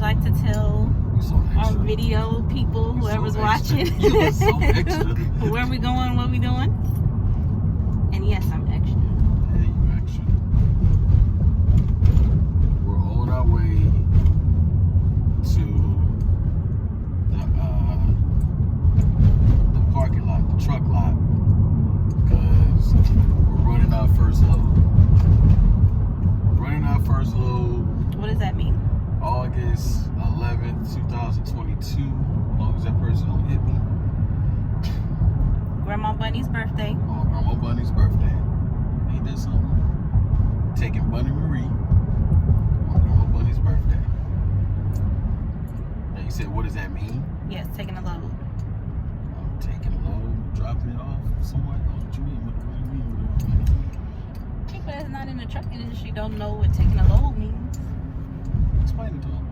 like to tell our video people, whoever's watching, where we going, what we doing? And yes, I'm extra. Yeah, you extra. We're on our way to the parking lot, the truck lot, because we're running our first load. What does that mean? August 11th, 2022. As long as that person don't hit me. Grandma Bunny's birthday. Oh, Grandma Bunny's birthday. Ain't that something? Taking Bunny Marie on Grandma Bunny's birthday. Now you said, what does that mean? Yes, taking a load. I'm taking a load, dropping it off somewhere. What do you mean? What do you mean? People that's not in the truck industry don't know what taking a load means. Explain it to them.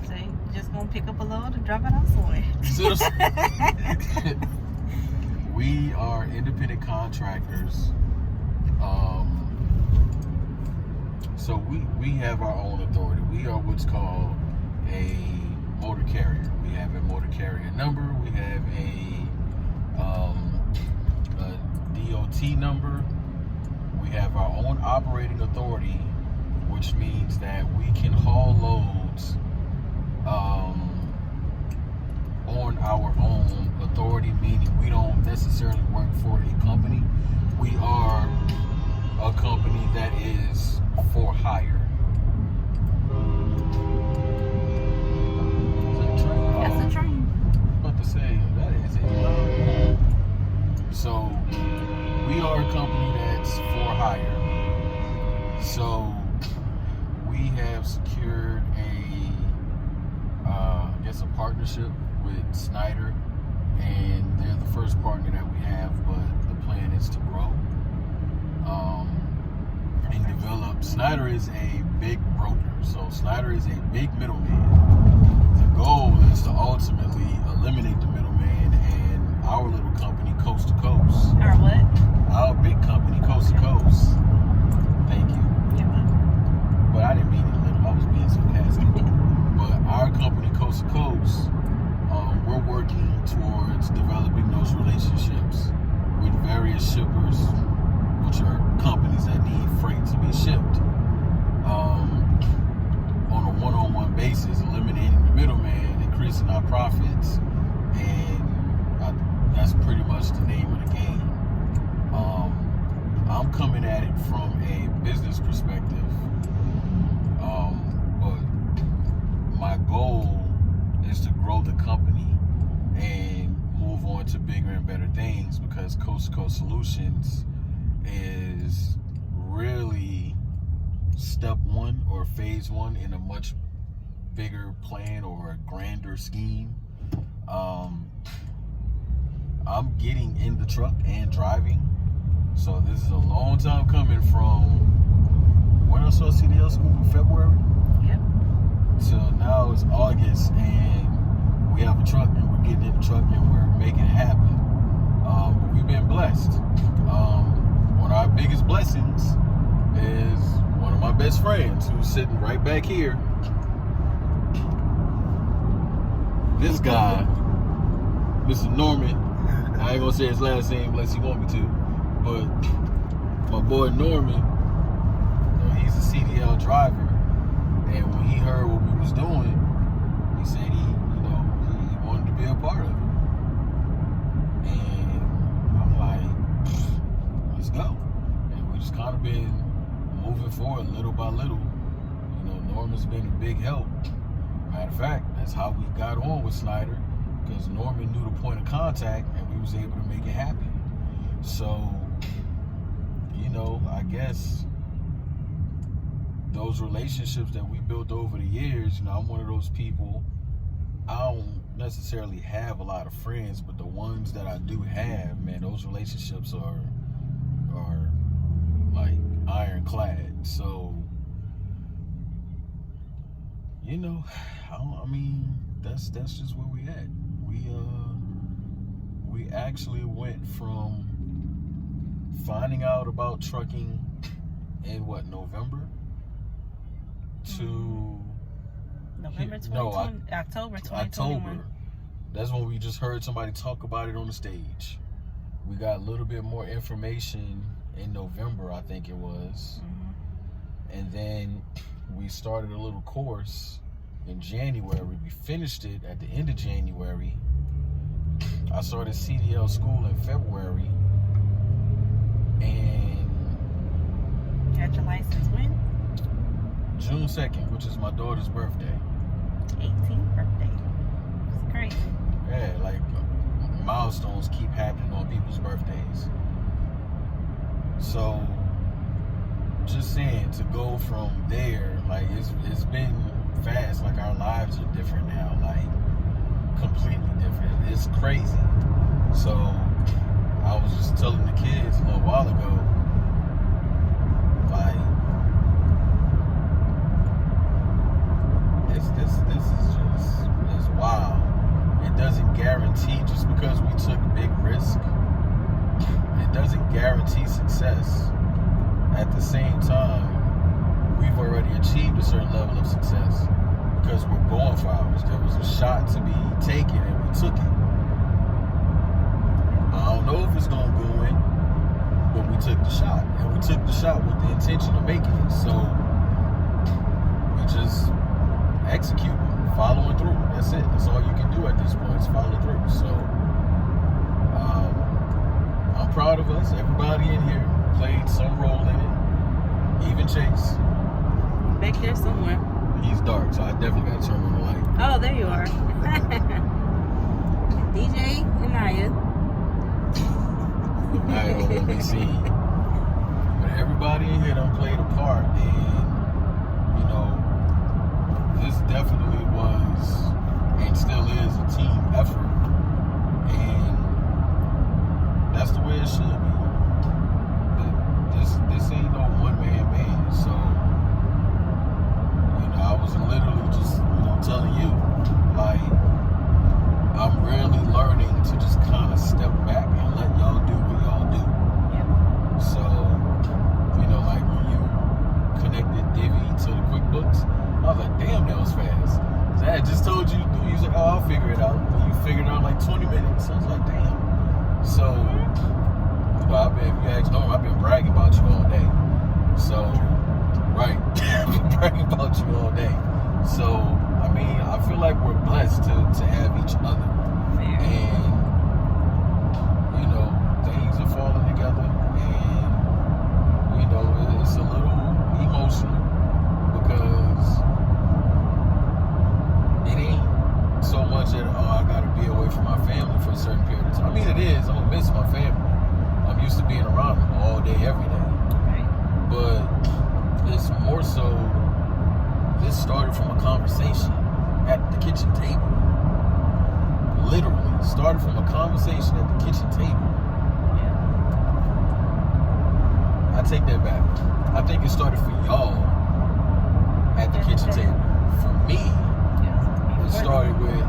So you just gonna pick up a load and drop it off somewhere. We are independent contractors. So we have our own authority. We are what's called a motor carrier. We have a motor carrier number. We have a DOT number. We have our own operating authority, which means that we can haul loads on our own authority, meaning we don't necessarily work for a company. We are a company that is for hire. Is that a train? That's a train. I was about to say, that is a So, we are a company that's for hire. So, we have secured a partnership with Snyder, and they're the first partner that we have, but the plan is to grow and develop. Snyder is a big broker, so Snyder is a big middleman. The goal is to ultimately eliminate the middleman and our little company, Coast to Coast. Our what? Our big company, Coast to Coast. Thank you. Yeah. But I didn't mean it little. I was being sarcastic. But our company, Coast to Coast, we're working towards developing those relationships with various shippers, which are companies that need freight to be shipped, on a one-on-one basis, eliminating the middleman, increasing our profits, and that's pretty much the name of the game. I'm coming at it from a business perspective, but my goal is to grow the company and move on to bigger and better things, because Coast to Coast Solutions is really step one or phase one in a much bigger plan or a grander scheme. I'm getting in the truck and driving, so this is a long time coming from when I saw CDL school in February. Yep. Till now it's August, and we have a truck, and we're getting in the truck, and we're making it happen. But we've been blessed. One of our biggest blessings is one of my best friends, who's sitting right back here. This guy, Mr. Norman, I ain't gonna say his last name unless he want me to, but my boy Norman, he's a CDL driver, and when he heard what we was doing, he said he wanted to be a part of it. And I'm like, let's go. And we just kind of been moving forward little by little. Norman's been a big help. Matter of fact, that's how we got on with Snyder, because Norman knew the point of contact, and we was able to make it happen. So, I guess those relationships that we built over the years, I'm one of those people, I don't necessarily have a lot of friends, but the ones that I do have, man, those relationships are like ironclad. So, that's just where we at. We actually went from finding out about trucking in November to November 2020, October 2021. October. That's when we just heard somebody talk about it on the stage. We got a little bit more information in November, I think it was. And then we started a little course in January. We finished it at the end of January. I started CDL school in February. And you got your license when? June 2nd, which is my daughter's birthday. 18th birthday. It's crazy. Yeah, like milestones keep happening on people's birthdays. So, just saying, to go from there, like it's been fast. Like our lives are different now, like completely different. It's crazy. So, I was just telling the kids a little while ago, like this is just wild. It doesn't guarantee, just because we took big risk, it doesn't guarantee success. At the same time, we've already achieved a certain level of success because we're going for ours. There was a shot to be taken and we took it. I don't know if it's going to go in, but we took the shot. And we took the shot with the intention of making it. So we just execute, following through. That's it. That's all you can do at this point is follow through. So I'm proud of us. Everybody in here played some role in it. Even Chase. Back there somewhere. He's dark, so I definitely got to turn on the light. Oh, there you are. DJ and Naya. Naya don't want to be seen. But everybody in here done played a part, and you know, this definitely was and still is a team effort, and that's the way it should be. This ain't no one-man band. So, you know, I was literally just, telling you, like, I'm really learning to just kind of step back and let y'all do what y'all do. Yep. So, like when you connected Divvy to the QuickBooks, I was like, damn, that was fast. So I had just told you, he was like, oh, I'll figure it out. And you figured it out in like 20 minutes. I was like, damn. So, if you ask Norm, I've been bragging about you all day. So, right. I've been bragging about you all day. So, I mean, I feel like we're blessed to have each other. Fair. And, things are falling together. And, it's a little emotional because it ain't so much that, I got to be away from my family for a certain period of time. I mean, it is. I'm going to miss my family. I'm used to being around them all day, every day. Right. But it's more so, this started from a conversation at the kitchen table. Literally, started from a conversation at the kitchen table. Yeah. I take that back. I think it started for y'all at the kitchen table. For me, it started with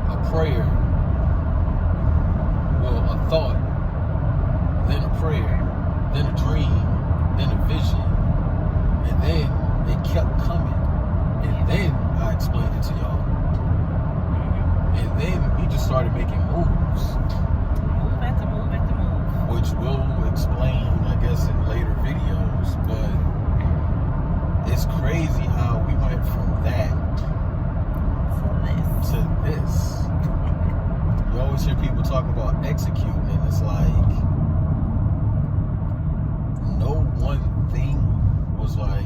a prayer, well, a thought, then a prayer, then a dream, then a vision, and then it kept coming. And then I explained it to y'all. And then we just started making moves. Move after move after move. Which we'll explain, I guess, in later videos. But it's crazy how we went from that to this. You always hear people talk about executing, and it's like no one thing was like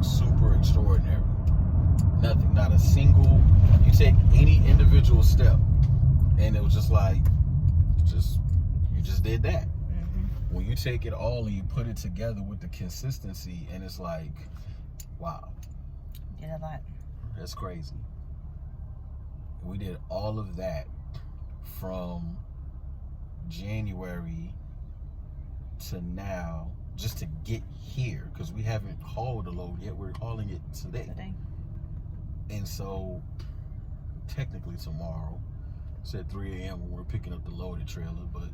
super extraordinary. Nothing, not a single. You take any individual step, and it was just like, you just did that. Mm-hmm. When you take it all and you put it together with the consistency, and it's like, wow, Did a lot. that's crazy. We did all of that from January to now, just to get here, because we haven't hauled a load yet. We're hauling it today. And so, technically tomorrow, it's at 3 a.m. when we're picking up the loaded trailer, but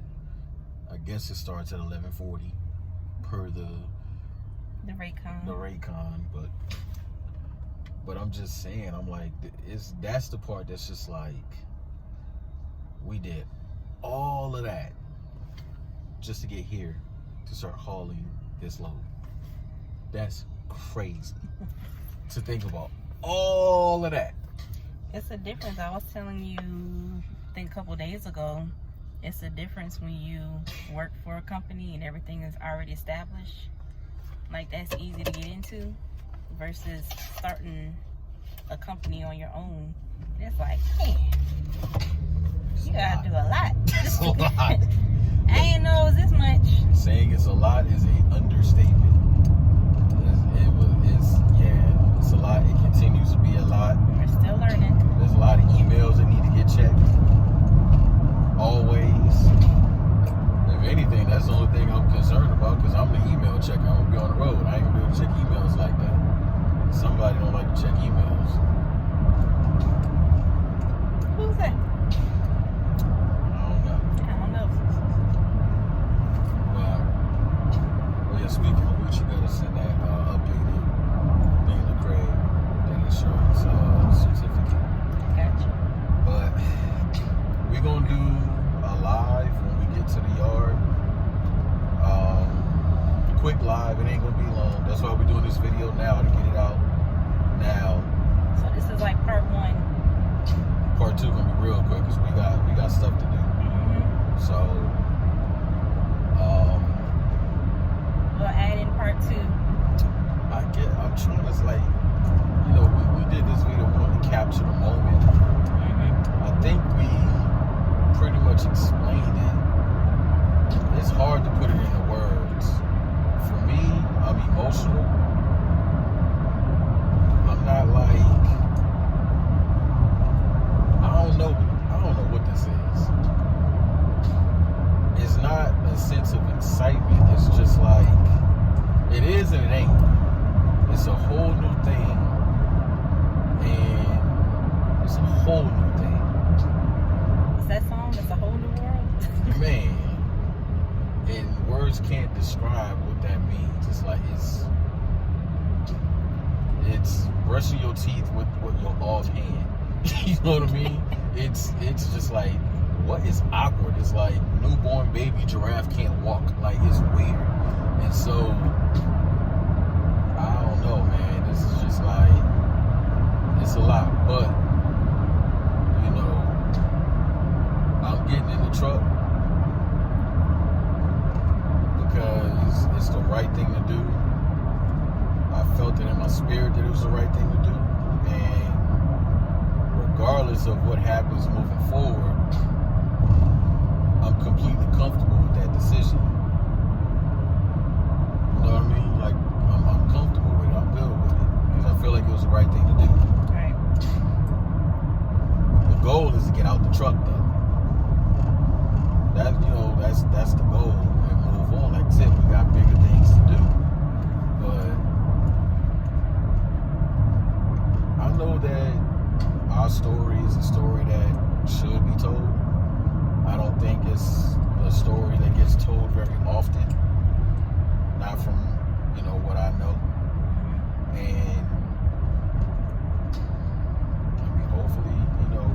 I guess it starts at 11:40 per the Raycon. But But I'm just saying, I'm like, that's the part that's just like, we did all of that just to get here to start hauling this load. That's crazy to think about all of that. It's a difference. I was telling you, I think a couple of days ago, it's a difference when you work for a company and everything is already established. Like, that's easy to get into versus starting a company on your own. It's like, man, you gotta do a lot. It's a lot. I ain't know it was this much. Saying it's a lot is an understatement. It's a lot. It continues to be a lot. We're still learning. There's a lot of emails that need to get checked. Always. If anything, that's the only thing I'm concerned about, because I'm the email checker. I'm gonna be on the road. I ain't gonna be able to check emails like that. Somebody don't like to check emails. Who's that? I don't know. Well, yeah, speaking of which, you gotta send that updated thing to Craig, that insurance certificate. Gotcha. But we're gonna do a live when we get to the yard. Quick live, it ain't gonna be long. That's why we're doing this video now, to get it out now. So this is like part 1. Part 2 gonna be real quick, because we got stuff to do. Mm-hmm. So we'll add in part 2. I'm trying to, like, you know, we did this video, we wanted to capture the moment. Mm-hmm. I think we pretty much explained it. It's hard to put it into words. For me, I'm emotional. I'm not like, I don't know what this is. It's not a sense of excitement. It's just like, it is and it ain't. It's a whole new thing. And it's a whole new thing. What's that song? It's a whole new world. Man. And words can't describe what that means. It's like, it's brushing your teeth with your off hand. You know what I mean? It's just like, what is awkward? It's like newborn baby giraffe can't walk. Like, it's weird. And so, I don't know, man. This is just like, it's a lot. But, you know, I'm getting in the truck because it's the right thing to do. I felt it in my spirit that it was the right thing to do. And regardless of what happens moving forward, I'm completely comfortable with that decision. You know what I mean? Like, I'm comfortable with it. I'm good with it. Because I feel like it was the right thing to do. Right. The goal is to get out the truck, though. That's the goal. And move on. Like I said, we got bigger things to do. But I know that our story is a story that should be told. I don't think it's a story that gets told very often. Not from, you know, what I know. And I mean, hopefully, you know,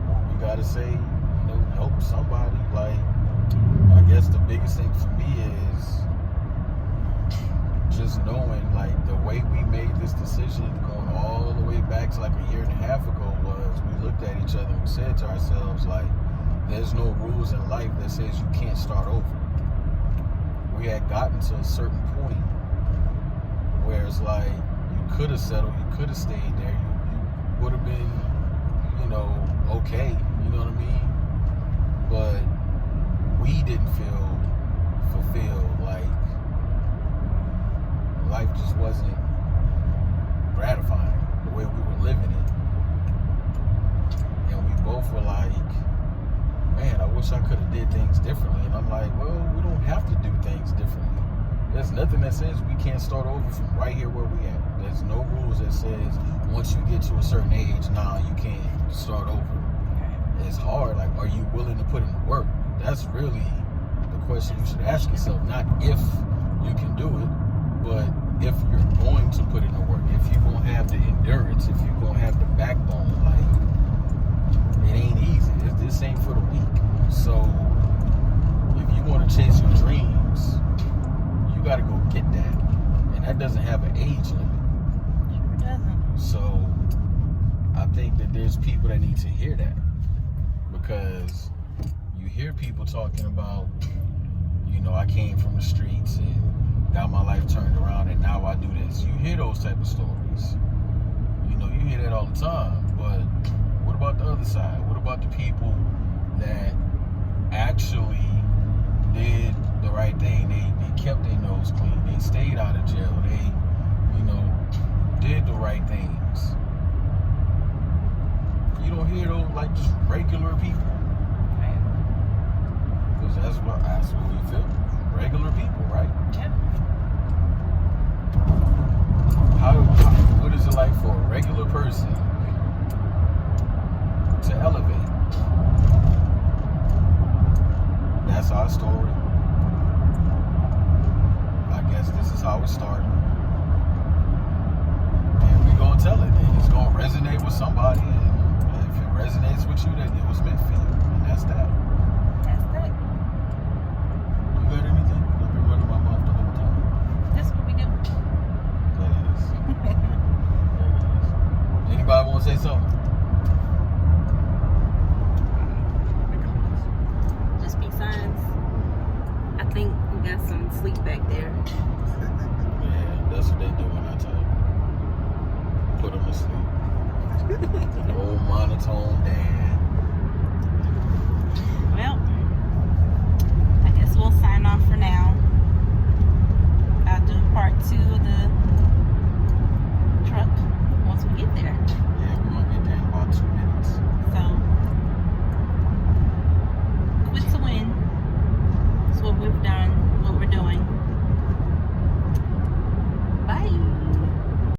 what we gotta say, you know, help somebody. Like, I guess the biggest thing for me is just knowing, like, the way we made this decision going all the way back to like a year and a half ago was, we looked at each other and we said to ourselves, like, there's no rules in life that says you can't start over. We had gotten to a certain point where it's like, you could have settled, you could have stayed there, you would have been, you know, okay, you know what I mean? But we didn't feel fulfilled. Like, life just wasn't gratifying the way we were living it. And we both were like, man, I wish I could have did things differently. And I'm like, well, we don't have to do things differently. There's nothing that says we can't start over from right here where we at. There's no rules that says once you get to a certain age, nah, you can't start over. It's hard. Like, are you willing to put in the work? That's really the question you should ask yourself. Not if you can do it, but if you're going to put in the work, if you're going to have the endurance, if you're going to have the backbone, like, it ain't easy. This ain't for the weak. So if you want to chase your dreams, you got to go get that. And that doesn't have an age limit. Sure doesn't. So I think that there's people that need to hear that, because you hear people talking about, you know, I came from the streets and got my life turned around and now I do this. You hear those type of stories. You know, you hear that all the time. But what about the other side? What about the people that actually did the right thing? They kept their nose clean. They stayed out of jail. They, you know, did the right things. You don't hear those, like, just regular people. Right. Because that's what we feel. Regular people, right? Yeah. What is it like for a regular person to elevate? That's our story. I guess this is how it started. And we're going to tell it. And it's going to resonate with somebody. And if it resonates with you, then it was meant for you. And that's that. That's that. You got anything? I've been running my mouth the whole time. That's what we do. That is. Anybody want to say something? Just speak signs. I think we got some sleep back there. Yeah, that's what they do when I tell them. Put them to sleep. Old monotone